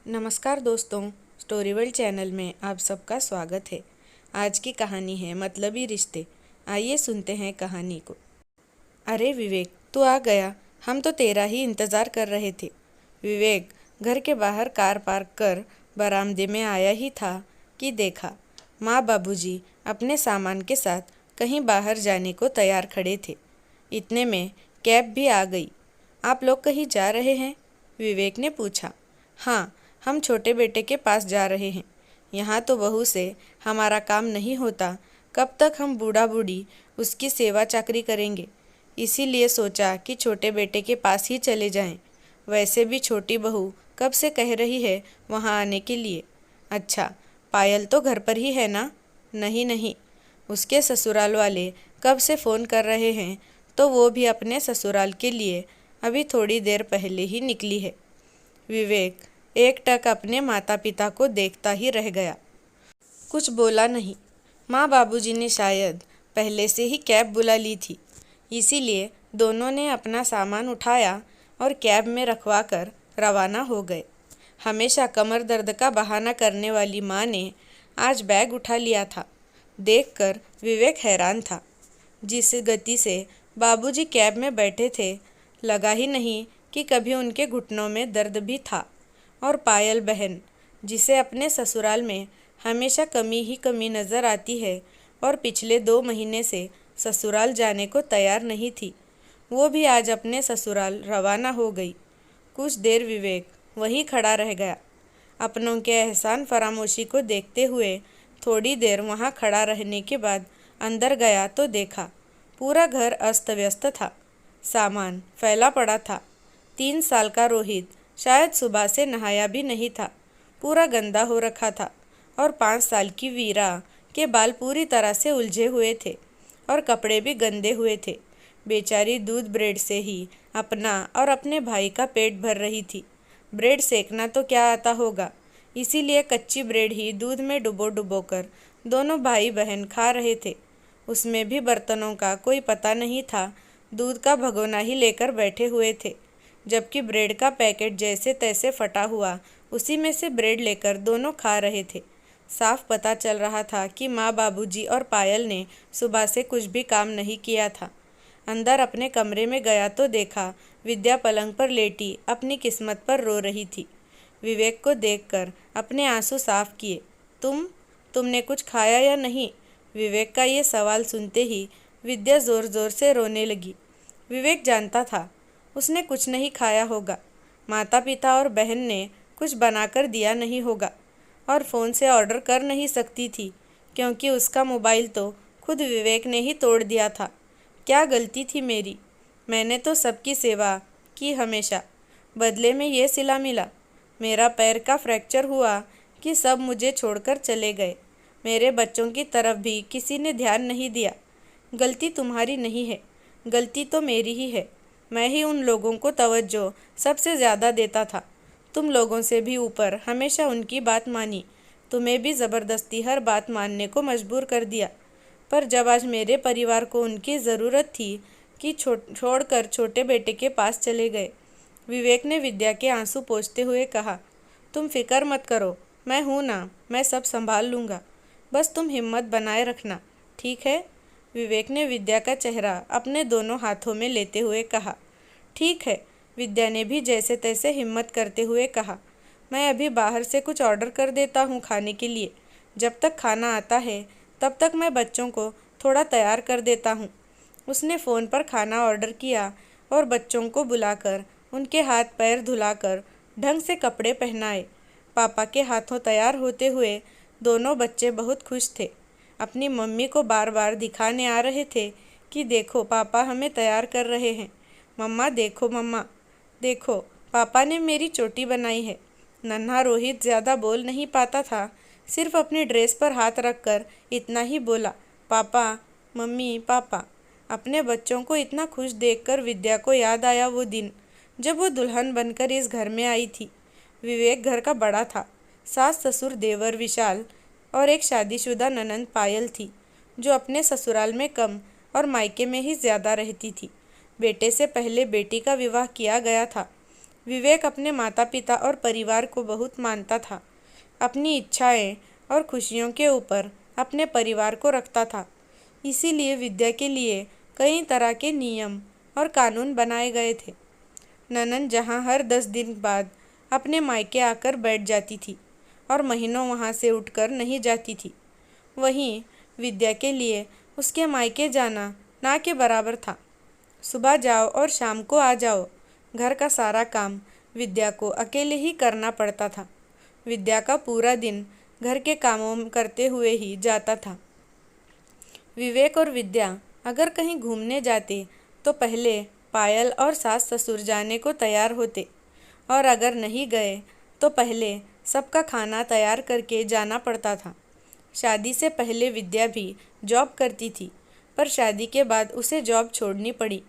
नमस्कार दोस्तों, story world channel में आप सबका स्वागत है। आज की कहानी है मतलबी रिश्ते। आइए सुनते हैं कहानी को। अरे विवेक, तू आ गया। हम तो तेरा ही इंतज़ार कर रहे थे। विवेक घर के बाहर कार पार्क कर बरामदे में आया ही था कि देखा माँ बाबूजी अपने सामान के साथ कहीं बाहर जाने को तैयार खड़े थे। इतने में कैब भी आ गई। आप लोग कहीं जा रहे हैं? विवेक ने पूछा। हाँ, हम छोटे बेटे के पास जा रहे हैं। यहाँ तो बहू से हमारा काम नहीं होता। कब तक हम बूढ़ा बूढ़ी उसकी सेवा चाकरी करेंगे। इसीलिए सोचा कि छोटे बेटे के पास ही चले जाएं। वैसे भी छोटी बहू कब से कह रही है वहाँ आने के लिए। अच्छा, पायल तो घर पर ही है ना? नहीं नहीं, उसके ससुराल वाले कब से फ़ोन कर रहे हैं, तो वो भी अपने ससुराल के लिए अभी थोड़ी देर पहले ही निकली है। विवेक एकटक अपने माता पिता को देखता ही रह गया। कुछ बोला नहीं। माँ बाबूजी ने शायद पहले से ही कैब बुला ली थी, इसीलिए दोनों ने अपना सामान उठाया और कैब में रखवा कर रवाना हो गए। हमेशा कमर दर्द का बहाना करने वाली माँ ने आज बैग उठा लिया था। देखकर विवेक हैरान था। जिस गति से बाबूजी कैब में बैठे थे, लगा ही नहीं कि कभी उनके घुटनों में दर्द भी था। और पायल बहन, जिसे अपने ससुराल में हमेशा कमी ही कमी नज़र आती है और पिछले 2 महीने से ससुराल जाने को तैयार नहीं थी, वो भी आज अपने ससुराल रवाना हो गई। कुछ देर विवेक वहीं खड़ा रह गया। अपनों के एहसान फरामोशी को देखते हुए थोड़ी देर वहाँ खड़ा रहने के बाद अंदर गया तो देखा पूरा घर अस्त व्यस्त था। सामान फैला पड़ा था। 3 साल का रोहित शायद सुबह से नहाया भी नहीं था, पूरा गंदा हो रखा था। और 5 साल की वीरा के बाल पूरी तरह से उलझे हुए थे और कपड़े भी गंदे हुए थे। बेचारी दूध ब्रेड से ही अपना और अपने भाई का पेट भर रही थी। ब्रेड सेकना तो क्या आता होगा, इसीलिए कच्ची ब्रेड ही दूध में डुबो डुबो कर दोनों भाई बहन खा रहे थे। उसमें भी बर्तनों का कोई पता नहीं था, दूध का भगोना ही लेकर बैठे हुए थे। जबकि ब्रेड का पैकेट जैसे तैसे फटा हुआ, उसी में से ब्रेड लेकर दोनों खा रहे थे। साफ पता चल रहा था कि माँ बाबूजी और पायल ने सुबह से कुछ भी काम नहीं किया था। अंदर अपने कमरे में गया तो देखा विद्या पलंग पर लेटी अपनी किस्मत पर रो रही थी। विवेक को देखकर अपने आंसू साफ किए। तुमने कुछ खाया या नहीं? विवेक का ये सवाल सुनते ही विद्या ज़ोर ज़ोर से रोने लगी। विवेक जानता था उसने कुछ नहीं खाया होगा। माता पिता और बहन ने कुछ बनाकर दिया नहीं होगा और फ़ोन से ऑर्डर कर नहीं सकती थी, क्योंकि उसका मोबाइल तो खुद विवेक ने ही तोड़ दिया था। क्या गलती थी मेरी? मैंने तो सबकी सेवा की हमेशा, बदले में ये सिला मिला। मेरा पैर का फ्रैक्चर हुआ कि सब मुझे छोड़कर चले गए। मेरे बच्चों की तरफ भी किसी ने ध्यान नहीं दिया। गलती तुम्हारी नहीं है, गलती तो मेरी ही है। मैं ही उन लोगों को तवज्जो सबसे ज़्यादा देता था। तुम लोगों से भी ऊपर हमेशा उनकी बात मानी। तुम्हें भी ज़बरदस्ती हर बात मानने को मजबूर कर दिया। पर जब आज मेरे परिवार को उनकी ज़रूरत थी कि छोड़कर छोटे बेटे के पास चले गए। विवेक ने विद्या के आंसू पोंछते हुए कहा, तुम फिक्र मत करो, मैं हूँ ना, मैं सब संभाल लूँगा। बस तुम हिम्मत बनाए रखना, ठीक है? विवेक ने विद्या का चेहरा अपने दोनों हाथों में लेते हुए कहा। ठीक है, विद्या ने भी जैसे तैसे हिम्मत करते हुए कहा। मैं अभी बाहर से कुछ ऑर्डर कर देता हूँ खाने के लिए। जब तक खाना आता है तब तक मैं बच्चों को थोड़ा तैयार कर देता हूँ। उसने फ़ोन पर खाना ऑर्डर किया और बच्चों को बुलाकर उनके हाथ पैर धुलाकर ढंग से कपड़े पहनाए। पापा के हाथों तैयार होते हुए दोनों बच्चे बहुत खुश थे। अपनी मम्मी को बार बार दिखाने आ रहे थे कि देखो पापा हमें तैयार कर रहे हैं। मम्मा देखो, मम्मा देखो, पापा ने मेरी चोटी बनाई है। नन्हा रोहित ज़्यादा बोल नहीं पाता था, सिर्फ अपनी ड्रेस पर हाथ रखकर इतना ही बोला, पापा, मम्मी, पापा। अपने बच्चों को इतना खुश देखकर विद्या को याद आया वो दिन जब वो दुल्हन बनकर इस घर में आई थी। विवेक घर का बड़ा था। सास ससुर देवर विशाल और एक शादीशुदा ननंद पायल थी, जो अपने ससुराल में कम और मायके में ही ज़्यादा रहती थी। बेटे से पहले बेटी का विवाह किया गया था। विवेक अपने माता पिता और परिवार को बहुत मानता था। अपनी इच्छाएं और खुशियों के ऊपर अपने परिवार को रखता था। इसीलिए विद्या के लिए कई तरह के नियम और कानून बनाए गए थे। ननन जहाँ हर 10 दिन बाद अपने मायके आकर बैठ जाती थी और महीनों वहाँ से उठकर नहीं जाती थी, वहीं विद्या के लिए उसके मायके जाना ना के बराबर था। सुबह जाओ और शाम को आ जाओ, घर का सारा काम विद्या को अकेले ही करना पड़ता था। विद्या का पूरा दिन घर के कामों करते हुए ही जाता था। विवेक और विद्या अगर कहीं घूमने जाते तो पहले पायल और सास ससुर जाने को तैयार होते, और अगर नहीं गए तो पहले सबका खाना तैयार करके जाना पड़ता था। शादी से पहले विद्या भी जॉब करती थी, पर शादी के बाद उसे जॉब छोड़नी पड़ी।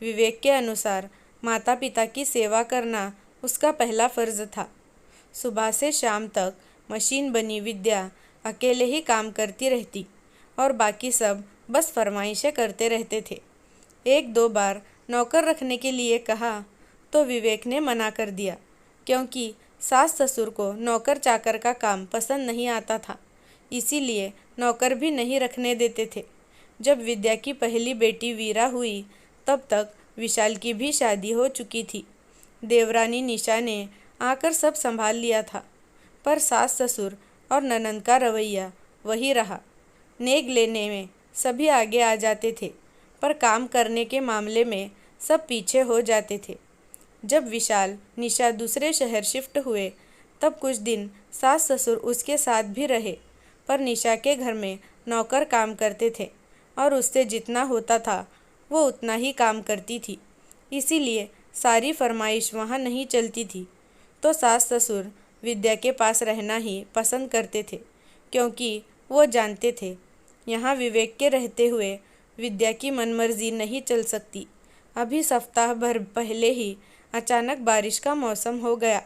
विवेक के अनुसार माता पिता की सेवा करना उसका पहला फ़र्ज़ था। सुबह से शाम तक मशीन बनी विद्या अकेले ही काम करती रहती और बाकी सब बस फरमाइशें करते रहते थे। एक दो बार नौकर रखने के लिए कहा तो विवेक ने मना कर दिया, क्योंकि सास ससुर को नौकर चाकर का काम पसंद नहीं आता था। इसीलिए नौकर भी नहीं रखने देते थे। जब विद्या की पहली बेटी वीरा हुई तब तक विशाल की भी शादी हो चुकी थी। देवरानी निशा ने आकर सब संभाल लिया था, पर सास ससुर और ननंद का रवैया वही रहा। नेग लेने में सभी आगे आ जाते थे, पर काम करने के मामले में सब पीछे हो जाते थे। जब विशाल निशा दूसरे शहर शिफ्ट हुए तब कुछ दिन सास ससुर उसके साथ भी रहे, पर निशा के घर में नौकर काम करते थे और उससे जितना होता था वो उतना ही काम करती थी। इसीलिए सारी फरमाइश वहाँ नहीं चलती थी। तो सास ससुर विद्या के पास रहना ही पसंद करते थे, क्योंकि वो जानते थे यहाँ विवेक के रहते हुए विद्या की मनमर्जी नहीं चल सकती। अभी सप्ताह भर पहले ही अचानक बारिश का मौसम हो गया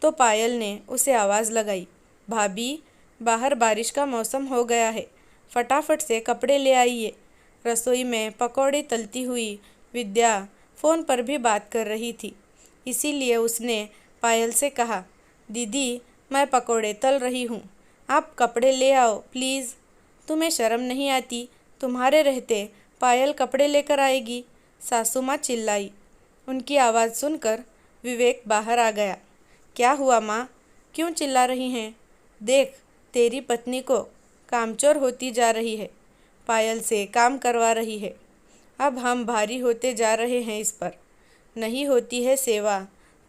तो पायल ने उसे आवाज़ लगाई, भाभी बाहर बारिश का मौसम हो गया है, फटाफट से कपड़े ले आइए। रसोई में पकौड़े तलती हुई विद्या फ़ोन पर भी बात कर रही थी, इसीलिए उसने पायल से कहा, दीदी मैं पकौड़े तल रही हूँ, आप कपड़े ले आओ प्लीज़। तुम्हें शर्म नहीं आती? तुम्हारे रहते पायल कपड़े लेकर आएगी, सासू माँ चिल्लाई। उनकी आवाज़ सुनकर विवेक बाहर आ गया। क्या हुआ माँ, क्यों चिल्ला रही हैं? देख तेरी पत्नी को कामचोर होती जा रही है, पायल से काम करवा रही है। अब हम भारी होते जा रहे हैं इस पर। नहीं होती है सेवा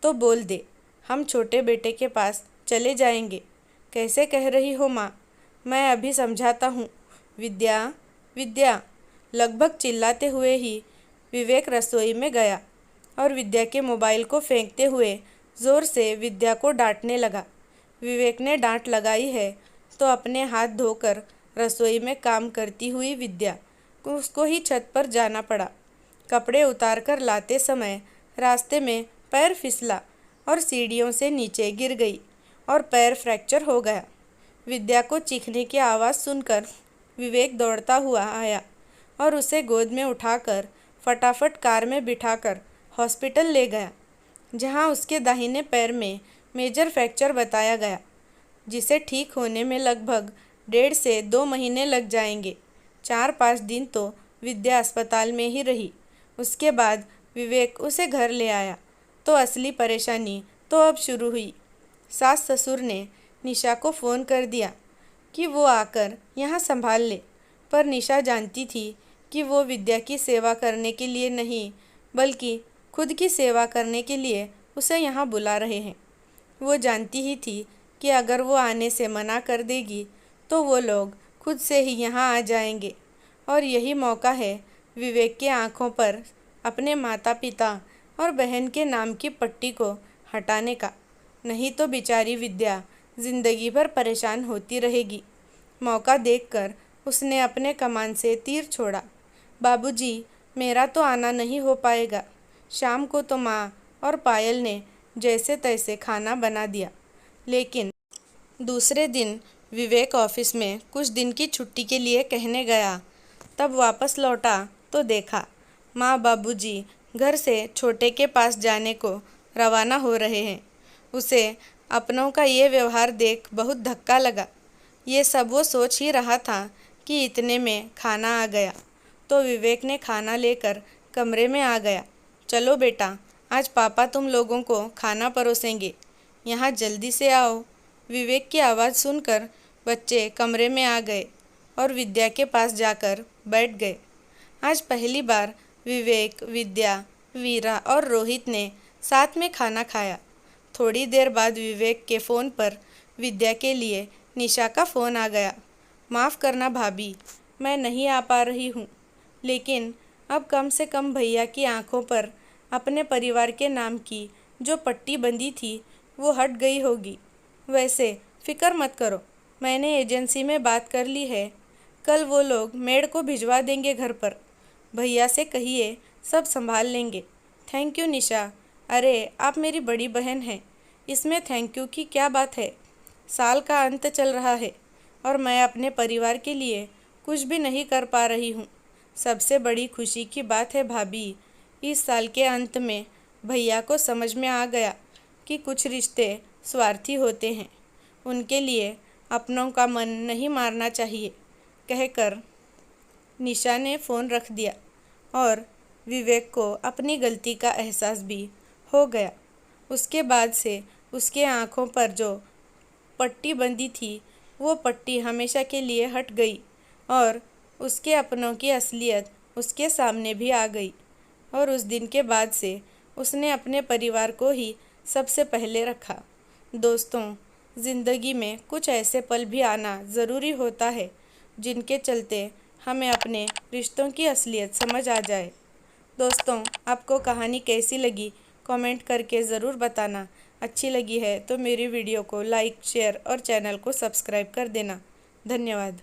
तो बोल दे, हम छोटे बेटे के पास चले जाएंगे। कैसे कह रही हो माँ, मैं अभी समझाता हूँ। विद्या विद्या लगभग चिल्लाते हुए ही विवेक रसोई में गया और विद्या के मोबाइल को फेंकते हुए ज़ोर से विद्या को डांटने लगा। विवेक ने डांट लगाई है तो अपने हाथ धोकर रसोई में काम करती हुई विद्या को उसको ही छत पर जाना पड़ा। कपड़े उतार कर लाते समय रास्ते में पैर फिसला और सीढ़ियों से नीचे गिर गई और पैर फ्रैक्चर हो गया। विद्या को चीखने की आवाज़ सुनकर विवेक दौड़ता हुआ आया और उसे गोद में उठाकर फटाफट कार में बिठाकर हॉस्पिटल ले गया, जहां उसके दाहिने पैर में मेजर फ्रैक्चर बताया गया, जिसे ठीक होने में लगभग 1.5 से 2 महीने लग जाएंगे। 4-5 दिन तो विद्या अस्पताल में ही रही। उसके बाद विवेक उसे घर ले आया तो असली परेशानी तो अब शुरू हुई। सास ससुर ने निशा को फ़ोन कर दिया कि वो आकर यहाँ संभाल ले, पर निशा जानती थी कि वो विद्या की सेवा करने के लिए नहीं बल्कि खुद की सेवा करने के लिए उसे यहाँ बुला रहे हैं। वो जानती ही थी कि अगर वो आने से मना कर देगी तो वो लोग खुद से ही यहाँ आ जाएंगे, और यही मौका है विवेक के आँखों पर अपने माता पिता और बहन के नाम की पट्टी को हटाने का। नहीं तो बेचारी विद्या ज़िंदगी भर परेशान होती रहेगी। मौका देखकर उसने अपने कमान से तीर छोड़ा। बाबूजी, मेरा तो आना नहीं हो पाएगा। शाम को तो माँ और पायल ने जैसे तैसे खाना बना दिया, लेकिन दूसरे दिन विवेक ऑफिस में कुछ दिन की छुट्टी के लिए कहने गया। तब वापस लौटा तो देखा माँ बाबूजी घर से छोटे के पास जाने को रवाना हो रहे हैं। उसे अपनों का ये व्यवहार देख बहुत धक्का लगा। ये सब वो सोच ही रहा था कि इतने में खाना आ गया। तो विवेक ने खाना लेकर कमरे में आ गया। चलो बेटा, आज पापा तुम लोगों को खाना परोसेंगे, यहाँ जल्दी से आओ। विवेक की आवाज़ सुनकर बच्चे कमरे में आ गए और विद्या के पास जाकर बैठ गए। आज पहली बार विवेक, विद्या, वीरा और रोहित ने साथ में खाना खाया। थोड़ी देर बाद विवेक के फ़ोन पर विद्या के लिए निशा का फ़ोन आ गया। माफ़ करना भाभी, मैं नहीं आ पा रही हूँ, लेकिन अब कम से कम भैया की आंखों पर अपने परिवार के नाम की जो पट्टी बंधी थी वो हट गई होगी। वैसे फ़िक्र मत करो, मैंने एजेंसी में बात कर ली है। कल वो लोग मेड को भिजवा देंगे घर पर। भैया से कहिए सब संभाल लेंगे। थैंक यू निशा। अरे आप मेरी बड़ी बहन हैं, इसमें थैंक यू की क्या बात है। साल का अंत चल रहा है और मैं अपने परिवार के लिए कुछ भी नहीं कर पा रही हूँ। सबसे बड़ी खुशी की बात है भाभी, इस साल के अंत में भैया को समझ में आ गया कि कुछ रिश्ते स्वार्थी होते हैं, उनके लिए अपनों का मन नहीं मारना चाहिए, कहकर निशा ने फ़ोन रख दिया और विवेक को अपनी गलती का एहसास भी हो गया। उसके बाद से उसके आँखों पर जो पट्टी बंधी थी वो पट्टी हमेशा के लिए हट गई और उसके अपनों की असलियत उसके सामने भी आ गई। और उस दिन के बाद से उसने अपने परिवार को ही सबसे पहले रखा। दोस्तों, ज़िंदगी में कुछ ऐसे पल भी आना ज़रूरी होता है जिनके चलते हमें अपने रिश्तों की असलियत समझ आ जाए। दोस्तों, आपको कहानी कैसी लगी कमेंट करके ज़रूर बताना। अच्छी लगी है तो मेरी वीडियो को लाइक, शेयर और चैनल को सब्सक्राइब कर देना। धन्यवाद।